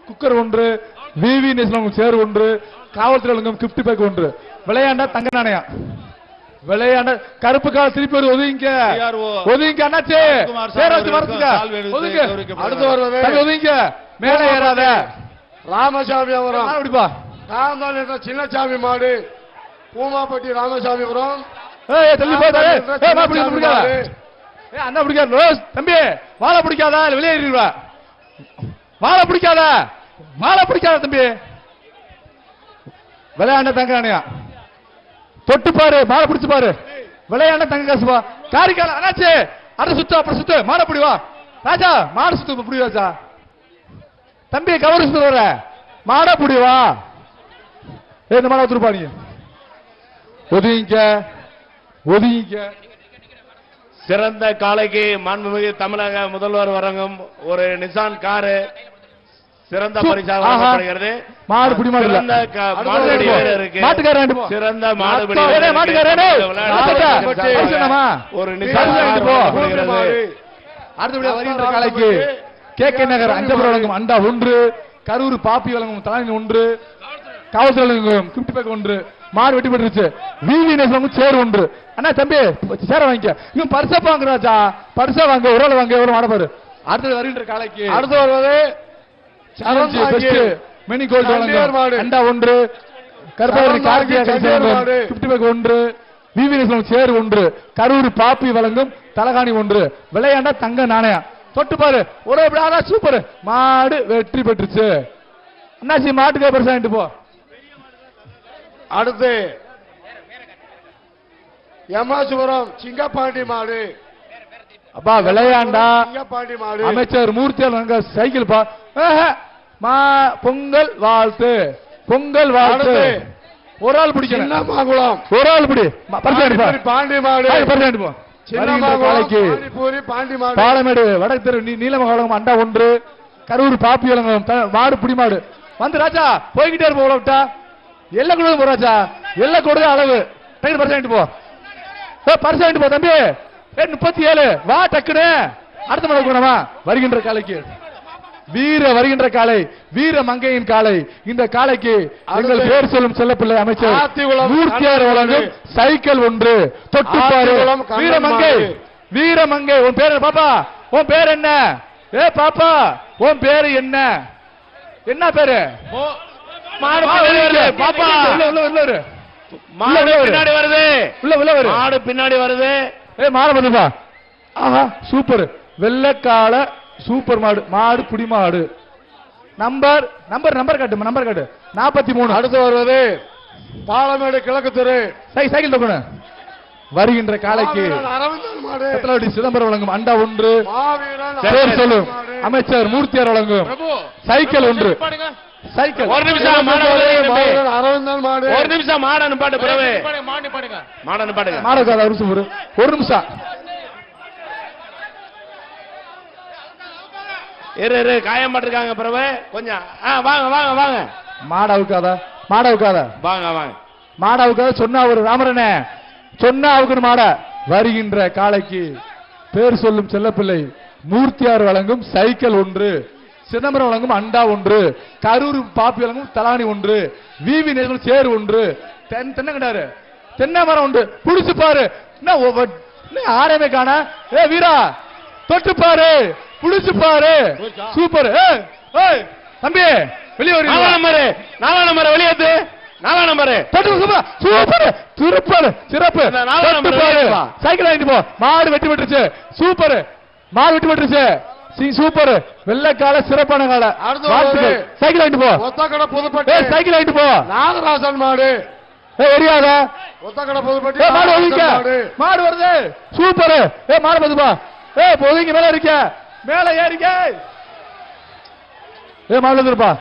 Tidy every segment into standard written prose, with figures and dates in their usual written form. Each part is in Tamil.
குக்கர் ஒன்று, விவி நேஷனல் சேர் ஒன்று, காவல்துறை வழங்கும் கிஃப்ட் பேக் ஒன்று. விளையாண்டா தங்க நாணயம். விளையாண்ட கருப்பு கால் திருப்பி ஒரு ஒதுங்க ஒதுங்க அண்ணாச்சி சேராச்சு வரதுங்க ஒதுங்க. அடுத்து வருவது ஒதுங்க மேல ஏறாத ராமசாமிபுரம் அப்படிப்பா. சின்னசாமி மாடு பூமாப்பட்டி ராமசாமிபுரம். அண்ணா பிடிக்காத தம்பி, வாழை பிடிக்காதா வெளியேறிடுவா. வாழை பிடிக்காத மாலை பிடிக்காத தம்பி. விளையாண்ட தங்க நாணயம் தொட்டு பாரு, மாலை பிடிச்சு பாரு. விளையாண்ட தங்க காசுப்பா. காரிக்கால அண்ணாச்சி அட சுத்து அப்புறம் சுத்து மாலை பிடிவா ராஜா. மாடு சுத்து பிடி ராஜா. தம்பி கவரு சுத்து வர மாடா பிடிவா. இந்த மாடை ஒத்துருப்பா. நீங்க ஒதுங்க ஒதுங்க. சிறந்த காளைக்கு மாண்புமிகு தமிழக முதல்வர் வழங்கும் ஒரு நிசான் காரு சிறந்த பரிசாக வழங்கப்படுகிறது. மாடு பிடி மாடு மாடுபடி வீரருக்கு சிறந்த மாடுபடி ஒரு நிசான் அடுத்தபடியாக வருகின்ற காளைக்கு KK நகர் அஞ்சபுரம் வழங்கும் அண்டா ஒன்று, கரூர் பாப்பி வழங்கும் தலைமை ஒன்று, காவல்துறை வழங்கும் கிஃப்ட் பேக் ஒன்று. மாடு வெட்டி பெற்றுச்சு. விவி நேஷனல் சேர் ஒன்று. அண்ணா தம்பி சேர வாங்கிக்க. இன்னும் பரிசா வாங்க ராஜா, பரிசா வாங்க ஒரு ஆள் வாங்க எவ்வளவு மாட பாரு. அடுத்து வருகின்ற காளைக்கு அடுத்து வருவது மினி கோல்ட் வழங்கும் அண்டா ஒன்று, கருப்பாவூர் கார்த்திகா கிஃப்ட் பேக் ஒன்று, விவி நேஷனல் சேர் ஒன்று, கரூர் பாப்பி வழங்கும் தலகாணி ஒன்று. விளையாண்டா தங்க நாணயம். தொட்டு பாரு ஒரு சூப்பர். மாடு வெற்றி பெற்றுச்சு. அண்ணாச்சி மாட்டுக்கே பரிசா போ. அடுத்து எம்மாசுபுரம் சிங்கப்பாண்டி மாடு. அப்பா விளையாண்டா சிங்கப்பாண்டி மாடு அமைச்சர் மூர்த்தி சைக்கிள் பா. பொங்கல் வாழ்த்து பொங்கல் வாழ்த்து. ஒரு ஆள் பிடிக்கணும். ஒரு ஆள் பிடி பாண்டி மாடு பரிசா பாலமேடு வடக்கு தெரு நீலமங்கலம் அண்டா ஒன்று, கரூர் பாப்பி வழங்கும் மாடு பிடி மாடு. வந்து ராஜா போய்கிட்டே இருப்போம். விட்டா எல்லை கொடுத்து போ ராஜா. எல்லை கொடுத்து அளவு பரிசா போ. பரிசா போ தம்பி. 37 வா டக்குனு. அடுத்த மலை போனமா. வருகின்ற காலைக்கு வீர வருகின்ற காலை வீர மங்கையின் காலை. இந்த காலைக்கு எங்கள் பேர் சொல்லும் செல்லப்பிள்ளை அமைச்சர் மூர்த்தியார் வழங்கும் சைக்கிள் ஒன்று. தொட்டுப்பாரு வீரமங்கை. வீரமங்கை உன் பேர் பாப்பா, உன் பேர் என்ன? பாப்பா உன் பேரு என்ன? என்ன பேரு? பாப்பா பின்னாடி வருது. மாடு பின்னாடி வருது. மாடு வந்துப்பா. ஆஹா சூப்பர். வெள்ளக்கால சூப்பர் மாடு. மாடு புடி மாடு. நம்பர் நம்பர் நம்பர் காட்டு. நம்பர் காட்டு 43. அடுத்து வருவது பாலமேடு கிழக்கு தெரு சைக்கிள் தோக்கணும். வருகின்ற காலைக்கு சிதம்பரம் வழங்கும் அண்டா ஒன்று, பேர் சொல்லும் அமைச்சர் மூர்த்தியார் வழங்கும் சைக்கிள் ஒன்று. சைக்கிள் ஒரு நிமிஷம் ஒரு நிமிஷம் மாடனு பாட்டு பிறவே மாடனு பாட்டுங்க. மாடு ஒரு நிமிஷம் இரு காயம் பட்டிருக்காங்க பிறவே கொஞ்சம். வாங்க வாங்க வாங்க. மாடாவுக்காத மாடாவுக்காத வாங்க வாங்க. மாடாவுக்காத சொன்னா ஒரு ராமரனே சொன்னா அவுக்கு மாட. வருகின்ற காலைக்கு பேர் சொல்லும் செல்லப்பிள்ளை மூர்த்தியார் வழங்கும் சைக்கிள் ஒன்று, சிதம்பரம் வழங்கும் அண்டா ஒன்று, கரூர் பாப்பி வழங்கும் தலானி ஒன்று, விவி நேஷனல் சேர் ஒன்று. தென்னை கண்டாரு தென்னை மரம் உண்டு. புடிச்சு பாரு. ஆரமே காண. வீரா தொட்டு பாரு புடிச்சு பாரு. சூப்பர். தம்பி வெளியே நாலாம் நம்பர் வெளியேத்து. நாலாம் நம்பர் சூப்பர். திருப்பல் சிறப்பு. சைக்கிள் வாங்கிட்டு போ. மாடு வெட்டி விட்டுருச்சு. சூப்பர். மாடு வெட்டி விட்டுருச்சு. சூப்பர். வெள்ளக்கால சிறப்பான கால. சைக்கிள் வாங்கிட்டு போ. ஒத்தக்கடை புதுப்பட்டி சைக்கிள் வாங்கிட்டு போ. நாகராசன் மாடு எரியாத ஒத்தக்கடை புதுப்பட்டி மாடு ஒதுங்க. மாடு வருது. சூப்பர். மாடு வருதுப்பா. ஒதுங்க மேல இருக்க. மேல ஏறிக்க. மாடு வந்துருப்பா.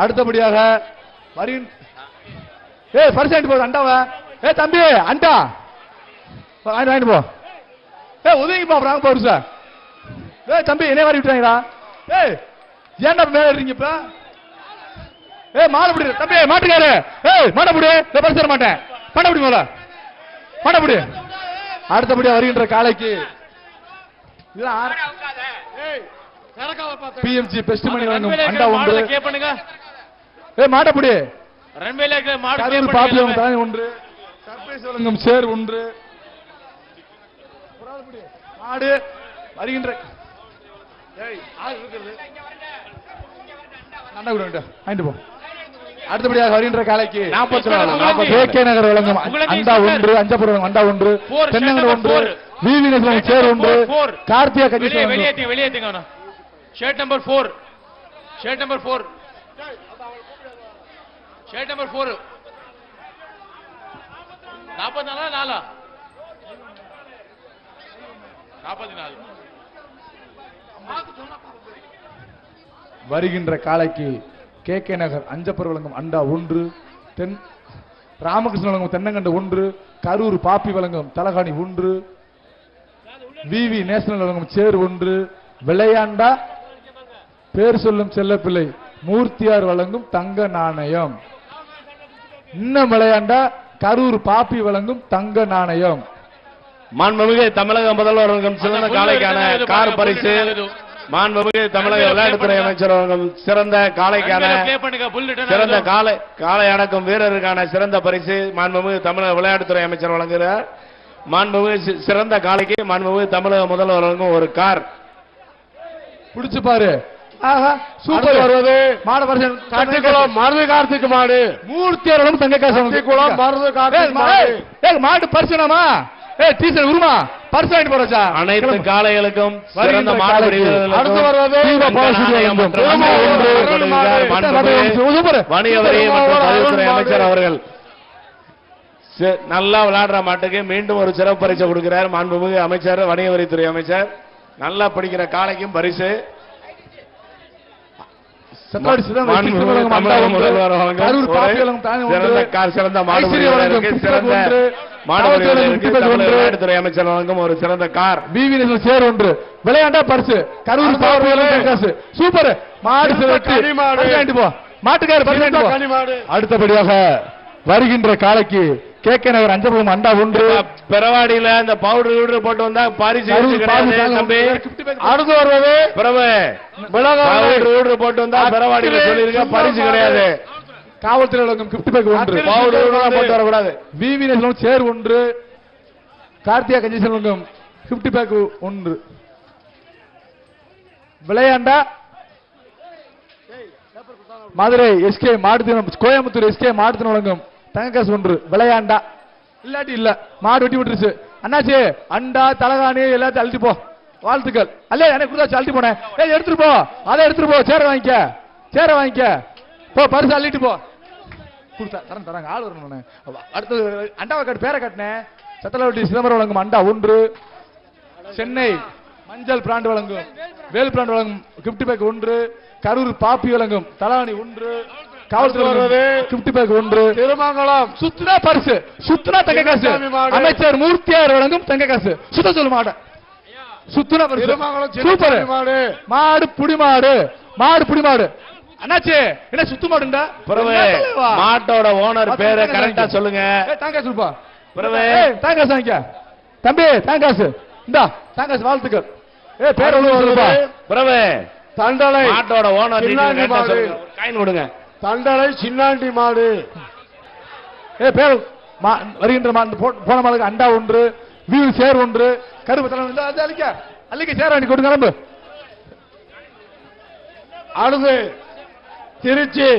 அடுத்தபடியாக பரிசு வாங்கிட்டு போ. அண்டாவ தம்பி அண்டா வாங்கிட்டு போ. உதவிப்பா. அப்புறம் பரிசா தம்பி என்ன வாரி விட்டுறாங்களா? ஏன்டா மேல இருக்கீங்க இப்ப? மாடு பிடி தம்பி. மாட்டுக்காரு மாட பிடி. பரிசு தர மாட்டேன். மாட பிடி போல மாட பிடி. அடுத்தபடியா வருகின்ற காலைக்கு பிஎம்ஜி பெஸ்ட் மணி வழங்கும் ரன்வேல அண்டா ஒன்று. மாடல கே பண்ணுங்க. மாட்டப்படி ரன்வேல மாடு கரூர் பாப்பி வழங்கும் தலை ஒன்று. சர்ப்ரைஸ் வழங்கும் சேர் ஒன்று. மாடு வருகின்ற அண்டா கூட வாங்கிட்டு போ. அடுத்தபடியாக வருகின்ற காலைக்கு 44 கேகே நகர் வழங்கும் அண்டா ஒன்று. அஞ்சப்பூர் வழங்கும் அண்டா ஒன்று. தென்னங்கடை ஒன்று. விவிஎஸ் வழங்கும் சேர் ஒன்று. கார்த்தியா கஜேஷ் வெளியேத்துங்க அவன. Shirt number 4. Shirt number 4. Shirt number 4. 44 4 44. வருகின்ற காலைக்கு கேகே நகர் அஞ்சப்பர் வழங்கும் அண்டா ஒன்று. தென் ராமகிருஷ்ணன் வழங்கும் தென்னங்கண்டு ஒன்று. கரூர் பாப்பி வழங்கும் தலகாணி ஒன்று. விவி நேஷனல் வழங்கும் சேர் ஒன்று. விளையாண்டா பேர் சொல்லும் செல்லப்பிள்ளை மூர்த்தியார் வழங்கும் தங்க நாணயம். இன்னும் விளையாண்டா கரூர் பாப்பி வழங்கும் தங்க நாணயம். மாண்புமிகு தமிழக முதல்வர் வழங்கும் சிறந்த காளைக்கான கார் பரிசு. மாண்புமிகு தமிழக விளையாட்டுத்துறை அமைச்சர் வழங்கும் சிறந்த காளைக்கான சிறந்த காளை அடக்கும் வீரருக்கான சிறந்த பரிசு மாண்புமிகு தமிழக விளையாட்டுத்துறை அமைச்சர் வழங்குகிறார். மாண்புமிகு சிறந்த காளைக்கு மாண்புமிகு தமிழக முதல்வர் வழங்கும் ஒரு கார். புடிச்சு பாரு. ஆஹா சூப்பர். வருவது மாடு பரிசு கட்டிக்குளம் மருது கார்த்திக் மாடு. மூர்த்தியார் வழங்கும் தங்க காசு. கட்டிக்குளம் மருது கார்த்திக் மாடு. மாடு பரிசுனாமா டீச்சர் உருமா பரிசு வாங்கிட்டு போறா. அனைத்து காளைகளுக்கும் சிறந்த மாடு அடுத்து வருவது வணிக வரி மற்றும் பதிவுத்துறை அமைச்சர் அவர்கள் நல்லா விளையாடுற மாட்டுக்கு மீண்டும் ஒரு சிறப்பு பரிசு கொடுக்கிறார். மாண்புமிகு அமைச்சர் வணிக வரித்துறை அமைச்சர். நல்லா படிக்கிற காளைக்கும் பரிசு. சிறந்த விளையாட்டுத்துறை அமைச்சர் வழங்கும் ஒரு சிறந்த கார். சேர் ஒன்று. விளையாண்டா பரிசு கரூர் காசு. சூப்பர். மாடு போ. மாட்டுக்கார பரிசு. அடுத்தபடியாக வருகின்ற காலைக்கு கேகே நகர் அஞ்சப்பூர் அண்டா ஒன்று. பெறவாடியில இந்த பவுடர் போட்டு வந்தா பரிசு. அடுத்து வருவது பவுடர் போட்டு வந்தா பெறவாடியில சொல்லிருக்க பரிசு கிடையாது. காவல்துறை வழங்கும் கிஃப்ட் பேக் ஒன்று. போட்டு வரக்கூடாது. விவிஎஸ் சேர் ஒன்று. கார்த்தியா கஜேஷ் வழங்கும் கிஃப்ட் பேக் ஒன்று. விளையாண்டா மதுரை எஸ்கே மாடுதினம் கோயம்புத்தூர் எஸ்கே மாடுதினம் வழங்கும் தங்க காசு ஒன்று. விளையாண்டா இல்லாட்டி இல்ல மாடு வெட்டி விட்டுருச்சு. அண்ணாச்சி அண்டா தலகாணி எல்லாத்தையும் அழுத்தி போ. வாழ்த்துக்கள். அல்ல எனக்கு கொடுத்தாச்சு அழுத்தி போனேன். எடுத்துட்டு போ. அதை எடுத்துட்டு போ. சேர வாங்கிக்க. சேர வாங்கிக்க போ. பரிசு அள்ளிட்டு போ. கொடுத்தா தராங்க ஆள் வரணும். அடுத்தது அண்டாவை காட்டு பேரை காட்டினேன். சத்தலவட்டி சிதம்பரம் வழங்கும் அண்டா ஒன்று. சென்னை மஞ்சள் பிராண்ட் வழங்கும் வேல் பிராண்ட் வழங்கும் கிஃப்ட் பேக் ஒன்று. கரூர் பாப்பி வழங்கும் தலாணி ஒன்று. காவல்துறை கிஃப்ட் பேக் ஒன்று. திருமங்கலம் சுத்துனா பரிசு. சுத்துனா தங்க காசு. அமைச்சர் மூர்த்தியார் வழங்கும் தங்க காசு. சுத்த சொல்லு மாட. சுத்துனா பரிசு. சூப்பர். மாடு புடி மாடு. மாடு புடி மாடு. அண்ணாச்சி என்ன சுத்து மாடுண்டா. மாட்டோட ஓனர் பேரை கரெக்டா சொல்லுங்க. தாங்க சொல்லுப்பா. தாங்க வாங்கிக்க தம்பி. தாங்காசு இந்தா. தாங்காசு வாழ்த்துக்கள். பேர் சொல்லுப்பா. தண்டலை மாட்டோட ஓனர் காயின் கொடுங்க. தண்டலை சின்னாண்டி மாடு. பேர் வருகின்ற போன மாளுக்கு அண்டா ஒன்று. வீடு சேர் ஒன்று. கருப்பு தலை அழிக்க அள்ளிக்க சேர் வாங்கி கொடுங்க. நம்பு அடுத்து திருச்சி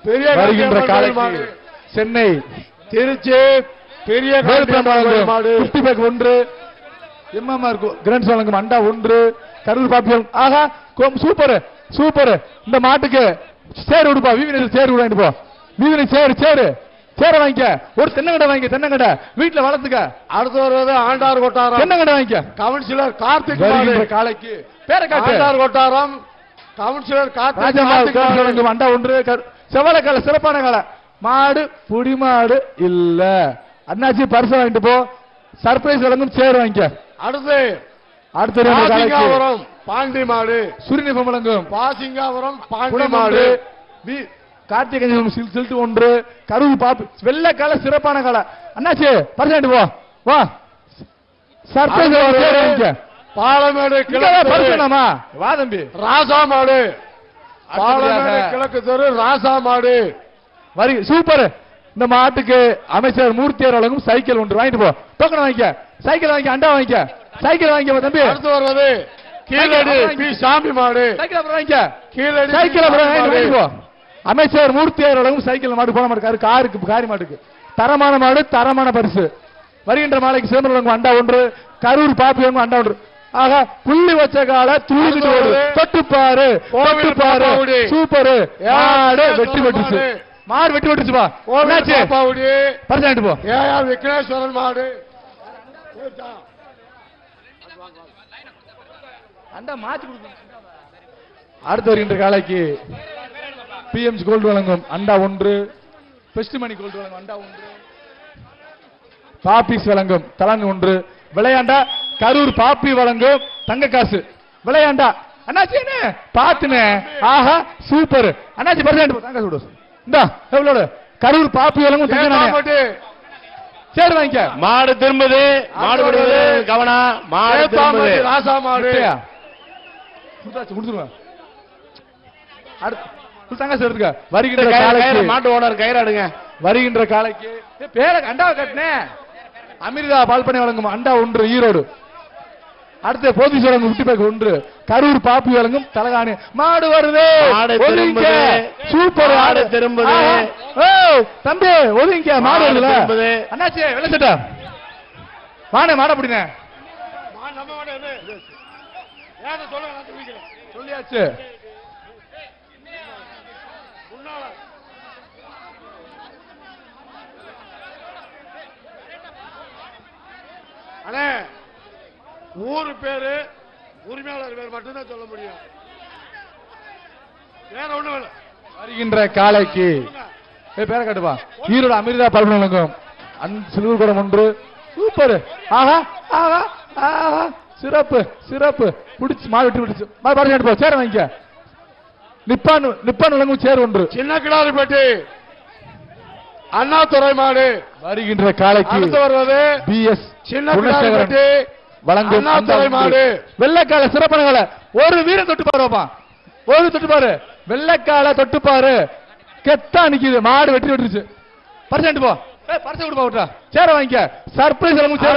பெரிய வருகின்ற காலைக்கு சென்னை திருச்சி பெரிய மாடு ஒன்று. எம்எம்ஆர் கிராண்ட்ஸ் வழங்கும் அண்டா ஒன்று. கரூர் பாப்பியம். ஆஹா சூப்பர் சூப்பர். இந்த மாட்டுக்கு சேர் விடுப்பா. விவிஎஸ் சேர் வாங்கிட்டு போ. விவிஎஸ் சேர் சேரு சேர வாங்கிக்க. ஒரு தென்னங்கடை வாங்கிக்க. தென்னங்கடை வீட்டுல வளர்த்துக்க. அடுத்து வருவது ஆண்டார் கொட்டாரம். தென்னங்கடை வாங்கிக்க. கவுன்சிலர் கார்த்திக் காலைக்கு பேரை காட்டு. ஆண்டார் கொட்டாரம் கவுன்சிலர் கார்த்திக் அண்டா ஒன்று. செவல கால சிறப்பான கால மாடு புடி மாடு இல்ல. அண்ணாச்சி பரிசு வாங்கிட்டு போ. சர்ப்ரைஸ் வழங்கும் சேர் வாங்கிக்க. அடுத்து அடுத்த பாண்டி மாடு. சுரிநிபம் வழங்கும் பாசிங்காபுரம் பாண்டி மாடு. கார்த்திகை சில்ட்டு ஒன்று. கரூர் பாப்பு வெள்ள கால சிறப்பான கால. அண்ணாச்சி பரிசு வாங்கிட்டு போ. வா சர்ப்ரைஸ் வாங்கிக்க. பாலமேடு இங்க கிழக்கு தெரு பரிசுனாமா வா தம்பி ராசா மாடு. பாலமேடு அடுத்தபடியாக கிழக்கு தெரு ராசா மாடு. வரி சூப்பர். இந்த மாட்டுக்கு அமைச்சர் மூர்த்தியார் வழங்கும் சைக்கிள் ஒன்று வாங்கிட்டு போ. டோக்கன் வாங்கிக்க, சைக்கிள் வாங்கிக்க, அண்டா வாங்கிக்க, சைக்கிள் வாங்கிக்க தம்பி. அடுத்து வருவது கீழடி பி சாமி மாடு. சைக்கிள் அப்புறம் வாங்கிக்க, கீழடி சைக்கிள் அப்புறம் சாமி மாடு. வாங்கிட்டு போ. அமைச்சர் மூர்த்தியார் வழங்கும் சைக்கிள் மாடு போன மாடு காருக்கு காரி மாட்டுக்கு தரமான மாடு, தரமான பரிசு. வருகின்ற மாலைக்கு சிதம்பரம் வழங்கும் அண்டா ஒன்று, கரூர் பாப்பி வழங்கும் அண்டா ஒன்று. ஆக புள்ளி வச்ச கால துள்ளிட்டு ஓடு, தொட்டுப்பாரு தொட்டுப்பாரு, சூப்பர். மாடு வெட்டி வெட்டுச்சு, மாடு வெட்டி வெட்டுச்சுப்பா. என்னாச்சு பாப்பாவுடி பரிசாயிட்டு போ. ஏஆர் விக்னேஸ்வரன் மாடு. அண்டா மாத்தி கொடுக்கணும். அடுத்து வருகின்ற காலைக்கு பிஎம்சி கோல்டு வழங்கும் அண்டா ஒன்று, பெஸ்ட் மணி கோல்டு வழங்கும் அண்டா ஒன்று, பாப்பிஸ் வழங்கும் தலாங்கு ஒன்று. விளையாண்டா கரூர் பாப்பி வழங்கும் தங்க காசு. விளையாண்டா அண்ணாச்சி என்ன பாத்துனே, ஆஹா சூப்பர். அண்ணாச்சி பரிசாயிட்டு போ. தங்க சுடு இந்தா எவ்வளவு கரூர் பாப்பி வழங்கும் தங்க நாணயம். சரி வாங்கிக்க. மாடு திரும்புது, மாடு விடுவது கவனம். மாடு திரும்புது. ராசா மாடு. கொடுத்துருவேன். அடுத்து தங்காசு எடுத்துக்க. வருகின்ற கயிறு, காலைக்கு மாட்டு ஓனர் கயிறாடுங்க. வருகின்ற காலைக்கு பேர அண்டாவை கட்டினே அமிர்தா பால்பனை வழங்கும் அண்டா ஒன்று ஈரோடு. அடுத்து போதிஸ் வழங்கும் குட்டி பேக் ஒன்று, கரூர் பாப்பி வழங்கும் தலகாணி. மாடு வருது, மாடு ஒதுங்க. திரும்புது. சூப்பர். மாடு திரும்புது. தம்பி ஒதுங்க. மாடு மாடு வருதுல திரும்புது. அண்ணாச்சி வெள்ள சட்டா வானே மாட பிடினே சொல்லியாச்சு. அண்ணே ஊரு பேரு உரிமையாளர் பேர் மட்டும்தான் சொல்ல முடியும், வேற ஒண்ணும் இல்லை. வருகின்ற காலைக்கு பேர கட்டுப்பா. ஈரோடு அமிர்தா பால்பனை வழங்கும் சில்வர் குடம் ஒன்று. சூப்பர். ஆஹா ஆஹா ஆஹா சிறப்பு சிறப்பு. பிடிச்சு மாடு வெட்டி பிடிச்சு மாடு பாடு எடுப்போம். சேர வாங்கிக்க. நிப்பான் நிப்பான் வழங்கும் சேர் ஒன்று. சின்ன கிடாரிப்பட்டி அண்ணாதுரை மாடு. வருகின்ற காலைக்கு அடுத்து வருவது பிஎஸ் சின்ன கிடாரிப்பட்டி வழங்கும் அண்ணாதுரை மாடு. வெள்ளைக்கால சிறப்பான கால ஒரு வீரன் தொட்டு பாருப்பா, ஒரு தொட்டு பாரு. வெள்ளைக்கால தொட்டு பாரு, கெத்தா நிக்குது. மாடு வெட்டி வெட்டுருச்சு. பரிசு போ. பரிசு கொடுப்பா விட்டா. சேர வாங்கிக்க. சர்ப்ரைஸ் சேர